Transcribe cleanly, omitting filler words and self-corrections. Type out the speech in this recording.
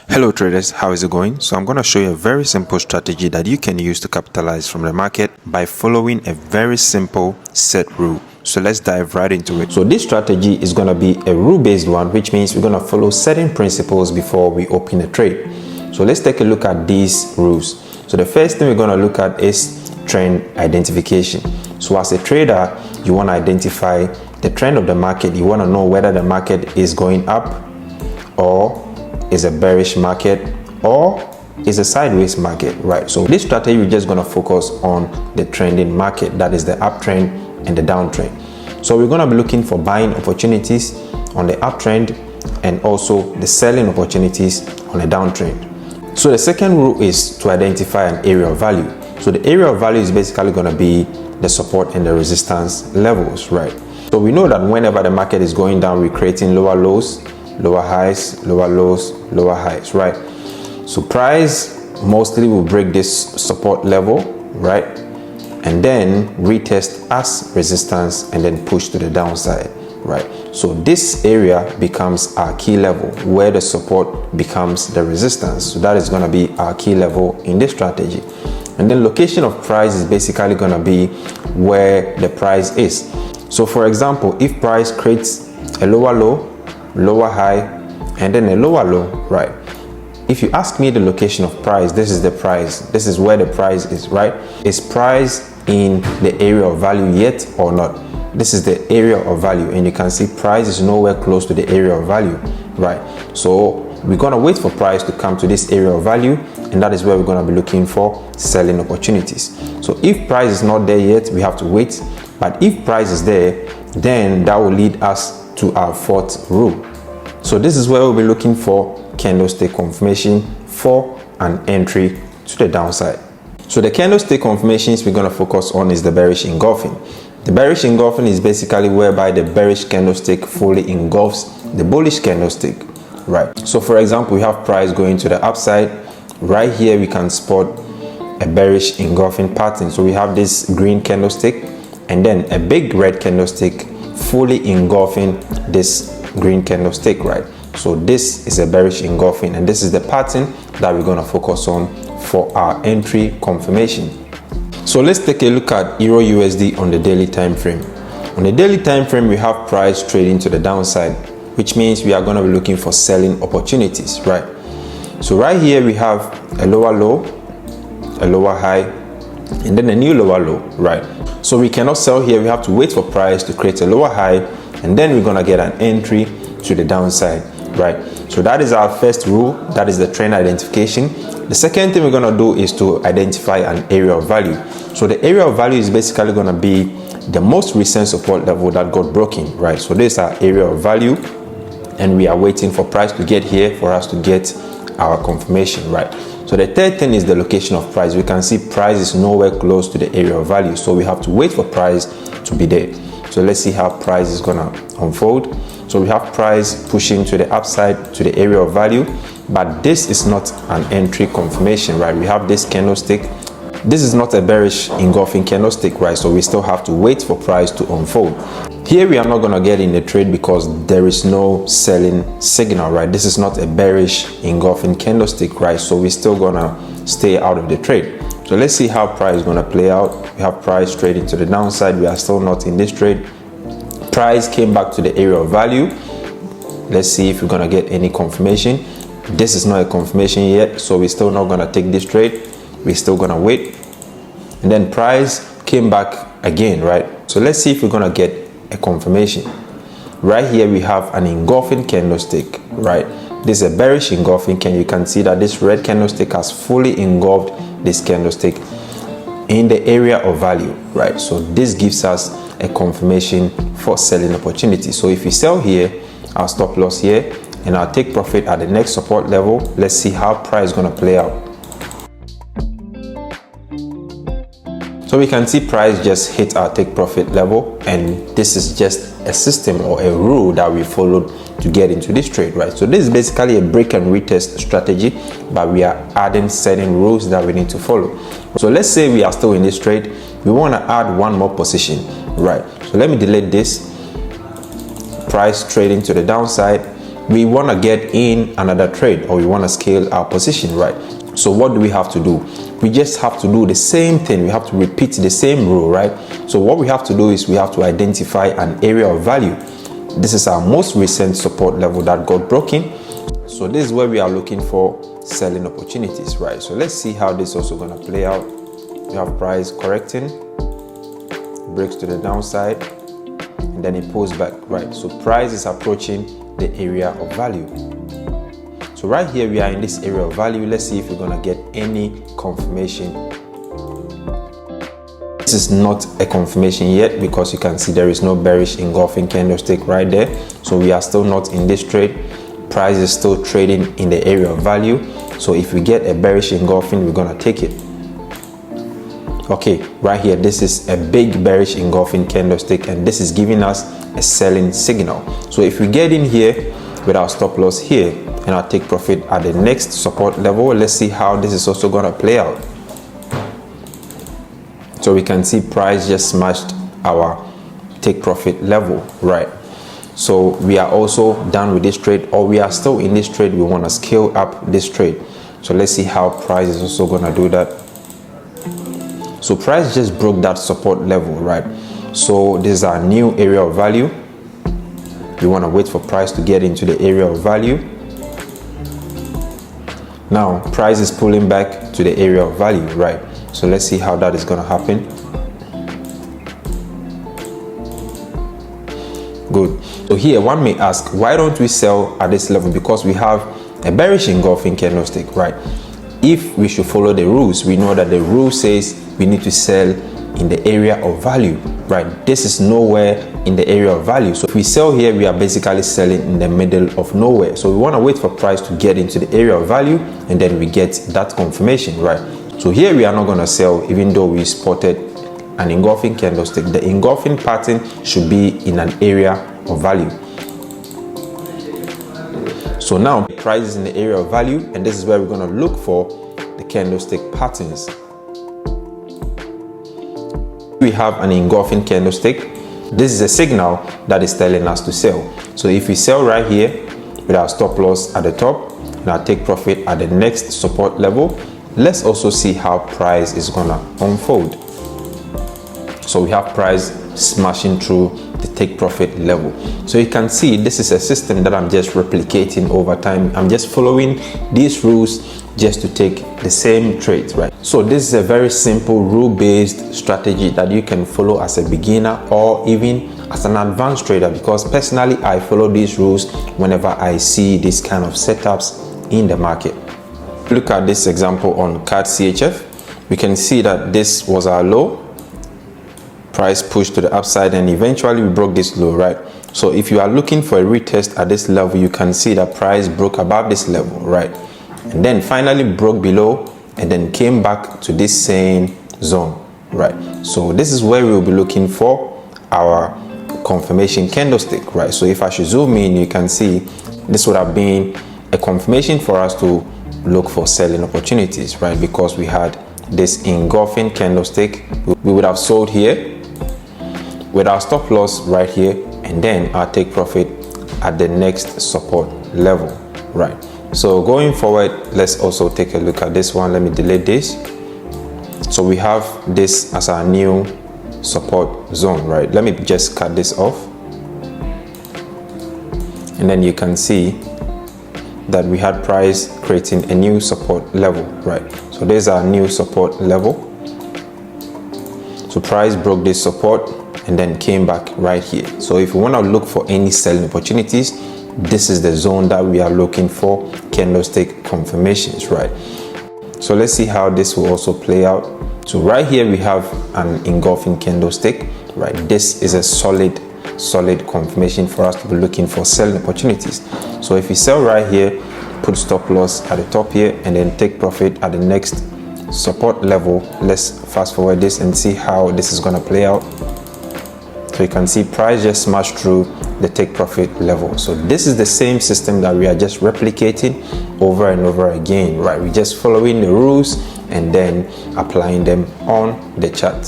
Hello traders, how is it going? So I'm going to show you a very simple strategy that you can use to capitalize from the market by following a very simple set rule. So let's dive right into it. So this strategy is going to be a rule-based one, which means we're going to follow certain principles before we open a trade. So let's take a look at these rules. So the first thing we're going to look at is trend identification. So as a trader, you want to identify the trend of the market. You want to know whether the market is going up or is a bearish market or is a sideways market, right? So this strategy, we're just going to focus on the trending market, that is the uptrend and the downtrend. So we're going to be looking for buying opportunities on the uptrend and also the selling opportunities on the downtrend. So the second rule is to identify an area of value. So the area of value is basically going to be the support and the resistance levels, right? So we know that whenever the market is going down, we're creating lower lows, lower highs, lower lows, lower highs, right? So price mostly will break this support level, right? And then retest as resistance and then push to the downside, right? So this area becomes our key level where the support becomes the resistance. So that is going to be our key level in this strategy. And then location of price is basically going to be where the price is. So for example, if price creates a lower low, lower high, and then a lower low, right? If you ask me the location of price, this is the price. This is where the price is, right? Is price in the area of value yet or not? This is the area of value, and you can see price is nowhere close to the area of value, right? So we're gonna wait for price to come to this area of value, and that is where we're gonna be looking for selling opportunities. So if price is not there yet, we have to wait. But if price is there, then that will lead us to our fourth rule. So this is where we'll be looking for candlestick confirmation for an entry to the downside. So the candlestick confirmations we're going to focus on is the bearish engulfing. The bearish engulfing is basically whereby the bearish candlestick fully engulfs the bullish candlestick, right? So for example, we have price going to the upside. Right here we can spot a bearish engulfing pattern. So we have this green candlestick and then a big red candlestick fully engulfing this green candlestick, right? So this is a bearish engulfing, and this is the pattern that we're going to focus on for our entry confirmation. So let's take a look at EURUSD on the daily time frame. On the daily time frame, we have price trading to the downside, which means we are going to be looking for selling opportunities, right? So right here we have a lower low, a lower high, and then a new lower low, right? So we cannot sell here. We have to wait for price to create a lower high, and then we're gonna get an entry to the downside, right? So that is our first rule. That is the trend identification. The second thing we're gonna do is to identify an area of value. So the area of value is basically gonna be the most recent support level that got broken, right? So this is our area of value, and we are waiting for price to get here for us to get our confirmation, right? So the third thing is the location of price. We can see price is nowhere close to the area of value, so we have to wait for price to be there. So let's see how price is gonna unfold. So we have price pushing to the upside to the area of value, but this is not an entry confirmation, right? We have this candlestick. This is not a bearish engulfing candlestick, right? So we still have to wait for price to unfold. Here we are not gonna get in the trade because there is no selling signal, right? This is not a bearish engulfing candlestick, right? So we're still gonna stay out of the trade. So let's see how price is gonna play out. We have price trading to the downside. We are still not in this trade. Price came back to the area of value. Let's see if we're gonna get any confirmation. This is not a confirmation yet, so we're still not gonna take this trade. We're still gonna wait. And then price came back again, right? So let's see if we're gonna get a confirmation. Right here we have an engulfing candlestick, right? This is a bearish engulfing candle. You can see that this red candlestick has fully engulfed this candlestick in the area of value, right? So this gives us a confirmation for selling opportunity. So if we sell here, I'll stop loss here and I'll take profit at the next support level. Let's see how price is going to play out. So we can see price just hit our take profit level, and this is just a system or a rule that we followed to get into this trade, right? So this is basically a break and retest strategy, but we are adding certain rules that we need to follow. So let's say we are still in this trade. We want to add one more position, right? So let me delete this. Price trading to the downside. we want to get in another trade, or we want to scale our position, right? So what do we have to do? We just have to do the same thing. We have to repeat the same rule, right? So what we have to do is we have to identify an area of value. This is our most recent support level that got broken. So this is where we are looking for selling opportunities, right? So let's see how this is also going to play out. We have price correcting, breaks to the downside, and then it pulls back, right? So price is approaching the area of value. So right here we are in this area of value. Let's see if we're gonna get any confirmation. This is not a confirmation yet, because you can see there is no bearish engulfing candlestick right there. So we are still not in this trade. Price is still trading in the area of value. So if we get a bearish engulfing, we're gonna take it. Okay, right here, this is a big bearish engulfing candlestick, and this is giving us a selling signal. So if we get in here with our stop loss here, and I'll take profit at the next support level, let's see how this is also gonna play out. So we can see price just smashed our take profit level, right? So we are also done with this trade, or we are still in this trade. We want to scale up this trade. So let's see how price is also gonna do that. So price just broke that support level, right? So this is our new area of value. We want to wait for price to get into the area of value. Now price is pulling back to the area of value, right? So let's see how that is going to happen. Good. So here one may ask, why don't we sell at this level? Because we have a bearish engulfing candlestick, right? If we should follow the rules, we know that the rule says we need to sell in the area of value, right? This is nowhere in the area of value. So if we sell here, we are basically selling in the middle of nowhere. So we want to wait for price to get into the area of value, and then we get that confirmation, right? So here we are not going to sell, even though we spotted an engulfing candlestick. The engulfing pattern should be in an area of value. So now price is in the area of value, and this is where we're going to look for the candlestick patterns. We have an engulfing candlestick. This is a signal that is telling us to sell. So if we sell right here with our stop loss at the top and our take profit at the next support level, let's also see how price is gonna unfold. So we have price smashing through the take profit level. So you can see this is a system that I'm just replicating over time. I'm just following these rules just to take the same trades, right? So this is a very simple rule-based strategy that you can follow as a beginner or even as an advanced trader, because personally I follow these rules whenever I see these kind of setups in the market. Look at this example on CADCHF. We can see that this was our low. Price pushed to the upside, and eventually we broke this low, right? So if you are looking for a retest at this level, you can see that price broke above this level, right? And then finally broke below, and then came back to this same zone, right? So this is where we will be looking for our confirmation candlestick, right? So if I should zoom in, you can see this would have been a confirmation for us to look for selling opportunities, right? Because we had this engulfing candlestick. We would have sold here with our stop loss right here, and then our take profit at the next support level, right? So going forward, let's also take a look at this one. Let me delete this. So we have this as our new support zone, right? Let me just cut this off, and then you can see that we had price creating a new support level, right? So there's our new support level. So price broke this support and then came back right here. So if we want to look for any selling opportunities, this is the zone that we are looking for candlestick confirmations, right? So let's see how this will also play out. So right here we have an engulfing candlestick, right? This is a solid confirmation for us to be looking for selling opportunities. So if we sell right here, put stop loss at the top here, and then take profit at the next support level. Let's fast forward this and see how this is going to play out. So you can see price just smashed through the take profit level. So this is the same system that we are just replicating over and over again, right? We're just following the rules and then applying them on the chart.